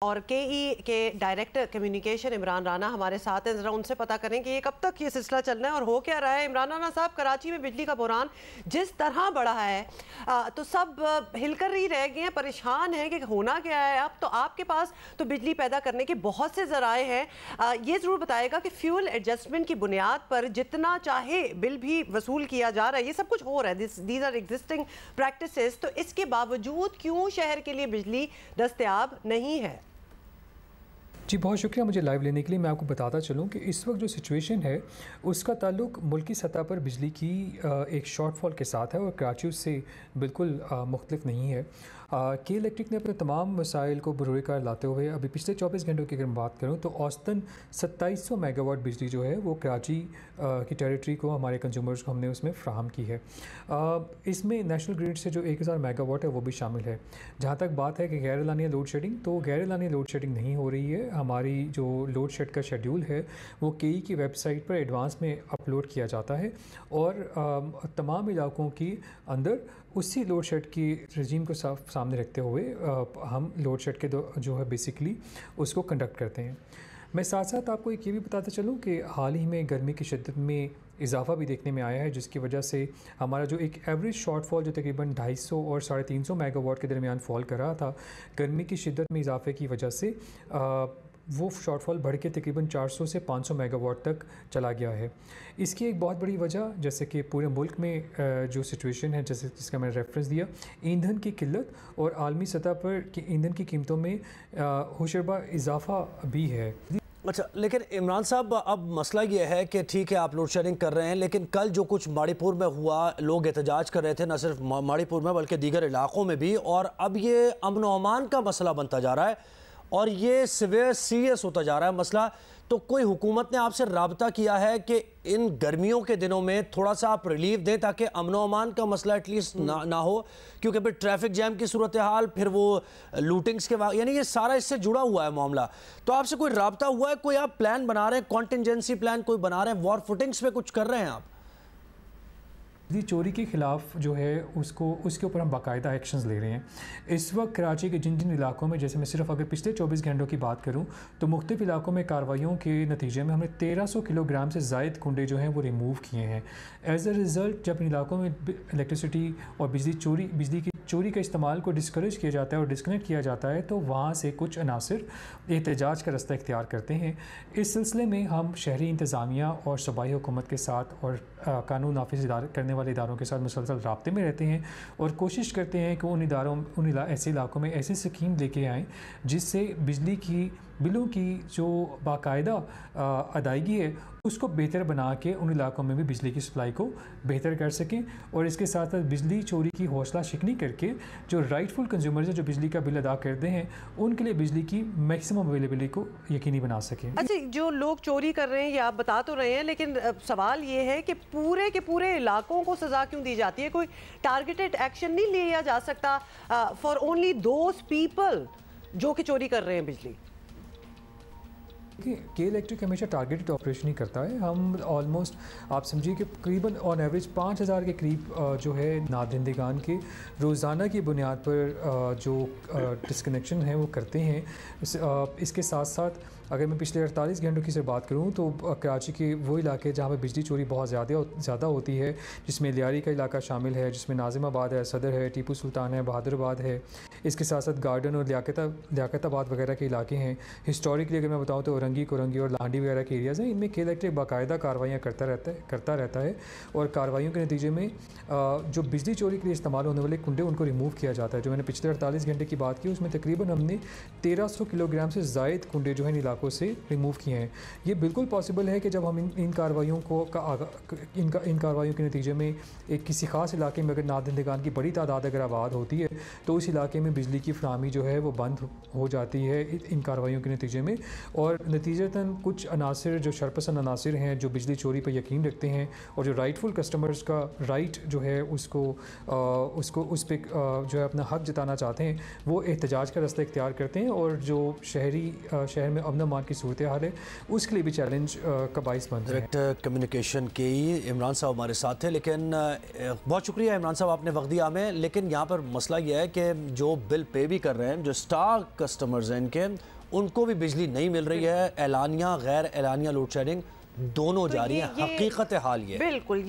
और केई के डायरेक्टर कम्युनिकेशन इमरान राना हमारे साथ हैं। ज़रा उनसे पता करें कि ये कब तक ये सिलसिला चलना है और हो क्या रहा है। इमरान राना साहब, कराची में बिजली का बहरान जिस तरह बढ़ा है तो सब हिलकर ही रह गए हैं, परेशान हैं कि होना क्या है। अब तो आपके पास तो बिजली पैदा करने के बहुत से ज़राए हैं। ये ज़रूर बताएगा कि फ्यूल एडजस्टमेंट की बुनियाद पर जितना चाहे बिल भी वसूल किया जा रहा है, ये सब कुछ हो रहा है, दीज आर एग्जिस्टिंग प्रैक्टिसेस, तो इसके बावजूद क्यों शहर के लिए बिजली दस्तयाब नहीं है? जी बहुत शुक्रिया मुझे लाइव लेने के लिए। मैं आपको बताता चलूँ कि इस वक्त जो सिचुएशन है उसका ताल्लुक मुल्की सतह पर बिजली की एक शॉर्टफॉल के साथ है और कराची उससे बिल्कुल मुख्तलिफ नहीं है। के इलेक्ट्रिक ने अपने तमाम मसाइल को बरूए कार लाते हुए अभी पिछले 24 घंटों की अगर मैं बात करूँ तो औसतन 2700 मेगावाट बिजली जो है वो कराची की टेरिटरी को, हमारे कंज्यूमर्स को हमने उसमें फ़राहम की है। इसमें नेशनल ग्रिड से जो 1000 मेगावाट है वो भी शामिल है। जहाँ तक बात है कि गैर एलानिया लोड शेडिंग, तो गैर एलानिया लोड शेडिंग नहीं हो रही है। हमारी जो लोड शेड का शेड्यूल है वो केई की वेबसाइट पर एडवांस में अपलोड किया जाता है और तमाम इलाकों की अंदर उसी लोड शेड की रजीम को सामने रखते हुए हम लोड शेड के जो है बेसिकली उसको कंडक्ट करते हैं। मैं साथ साथ आपको एक ये भी बताता चलूँ कि हाल ही में गर्मी की शिद्दत में इजाफा भी देखने में आया है, जिसकी वजह से हमारा जो एक एवरेज शॉर्टफॉल जो तकरीबन 250 और 350 मेगावाट के दरमियान फॉल कर रहा था, गर्मी की शिद्दत में इजाफे की वजह से वो शॉर्टफॉल बढ़ के तकरीबन 400 से 500 मेगावाट तक चला गया है। इसकी एक बहुत बड़ी वजह, जैसे कि पूरे मुल्क में जो सिचुएशन है, जैसे जिसका मैंने रेफरेंस दिया, ईंधन की किल्लत और आलमी सतह पर ईंधन की कीमतों में होशरबा इजाफा भी है। अच्छा, लेकिन इमरान साहब अब मसला ये है कि ठीक है आप लोड शेडिंग कर रहे हैं, लेकिन कल जो कुछ माड़ीपुर में हुआ, लोग एहतजाज कर रहे थे, न सिर्फ माड़ीपुर में बल्कि दीगर इलाकों में भी, और अब ये अमन व अमान का मसला बनता जा रहा है और ये सीरियस होता जा रहा है मसला। तो कोई हुकूमत ने आपसे राब्ता किया है कि इन गर्मियों के दिनों में थोड़ा सा आप रिलीफ दें ताकि अमन व अमान का मसला एटलीस्ट ना हो, क्योंकि फिर ट्रैफिक जैम की सूरत हाल, फिर वो लूटिंग्स के यानी ये सारा इससे जुड़ा हुआ है मामला। तो आपसे कोई राब्ता हुआ है, कोई आप प्लान बना रहे हैं, कॉन्टिजेंसी प्लान कोई बना रहे हैं, वॉर फुटिंग्स पे कुछ कर रहे हैं आप? बिजली चोरी के ख़िलाफ़ जो है उसके ऊपर हम बाकायदा एक्शंस ले रहे हैं। इस वक्त कराची के जिन जिन इलाकों में, जैसे मैं सिर्फ अगर पिछले 24 घंटों की बात करूं तो मुख्तलिफ इलाकों में कार्रवाइयों के नतीजे में हमने 1300 किलोग्राम से ज़ायद कुंडे जो हैं वो रिमूव किए हैं। एज अ रिज़ल्ट जब इन इलाकों में इलेक्ट्रिसिटी और बिजली की चोरी के इस्तेमाल को डिस्करेज किया जाता है और डिस्कनेक्ट किया जाता है, तो वहाँ से कुछ अनासर एहतजाज का रास्ता इख्तियार करते हैं। इस सिलसिले में हम शहरी इंतज़ामिया और सूबाई हुकूमत के साथ और कानून नाफिज करने वाले इदारों के साथ मुसलसल राब्ते में रहते हैं और कोशिश करते हैं कि ऐसे इलाकों में ऐसी स्कीम लेके आएँ जिससे बिजली की बिलों की जो बाकायदा अदायगी है उसको बेहतर बना के उन इलाकों में भी बिजली की सप्लाई को बेहतर कर सकें, और इसके साथ साथ बिजली चोरी की हौसला शिकनी करके जो राइटफुल कंज्यूमर्स हैं, जो बिजली का बिल अदा करते हैं, उनके लिए बिजली की मैक्सिमम अवेलेबिलिटी को यकीनी बना सकें। अच्छा, जो लोग चोरी कर रहे हैं ये आप बता तो रहे हैं, लेकिन सवाल ये है कि पूरे के पूरे इलाकों को सज़ा क्यों दी जाती है? कोई टारगेटेड एक्शन नहीं लिया जा सकता फॉर ओनली दोज पीपल जो कि चोरी कर रहे हैं बिजली? के इलेक्ट्रिक हमेशा टारगेटेड ऑपरेशन ही करता है। हम ऑलमोस्ट आप समझिए कि तकरीबन ऑन एवरेज 5000 के करीब जो है नादरिंदगान के रोज़ाना की बुनियाद पर जो डिस्कनेक्शन है वो करते हैं। इसके साथ साथ अगर मैं पिछले 48 घंटों की से बात करूं तो कराची के वो इलाके जहां पर बिजली चोरी बहुत ज़्यादा होती है, जिसमें लियारी का इलाका शामिल है, जिसमें नाजिमाबाद है, सदर है, टीपू सुल्तान है, बहादुराबाद है, इसके साथ साथ गार्डन और लियाकताबाद वगैरह के इलाके हैं। हिस्टोरिकली अगर मैं बताऊँ तो कोरंगी और लाहडी वगैरह के एरियाज़ हैं। इनमें के इलेक्ट्रिक बाकायदा कार्रवाइयाँ करता रहता है और कार्रवाइयों के नतीजे में जो बिजली चोरी के लिए इस्तेमाल होने वाले कुंडे उनको रिमूव किया जाता है। जो मैंने पिछले 48 घंटे की बात की उसमें तकरीबन हमने 1300 किलोग्राम से ज़ायद कुंडे जो है इलाकों से रिमूव किए हैं। ये बिल्कुल पॉसिबल है कि जब हम इन कार्रवाइयों इन कार्रवाइयों के नतीजे में एक किसी ख़ास इलाके में अगर नादरिंदगान की बड़ी तादाद अगर आबाद होती है तो उस इलाके में बिजली की फराहमी जो है वो बंद हो जाती है इन कार्रवाइयों के नतीजे में, और नतीजतन कुछ अनासिर जो शरपसंद अनासिर हैं जो बिजली चोरी पर यकीन रखते हैं और जो राइटफुल कस्टमर्स का राइट जो है उसको उस पर जो है अपना हक जताना चाहते हैं वो एहतजाज का रास्ता इख्तियार करते हैं और जो शहर में अमन अमान की सूरत हाल है उसके लिए भी चैलेंज का बाइस बनता है। डायरेक्टर कम्युनिकेशन के इमरान साहब हमारे साथ थे, लेकिन बहुत शुक्रिया इमरान साहब आपने वक्त दिया हमें। लेकिन यहाँ पर मसला यह है कि जो बिल पे भी कर रहे हैं, जो स्टार कस्टमर्स हैं इनके, उनको भी बिजली नहीं मिल रही है। एलानिया गैर एलानिया लोड शेडिंग दोनों जारी है। हकीकत हाल ये बिल्कुल।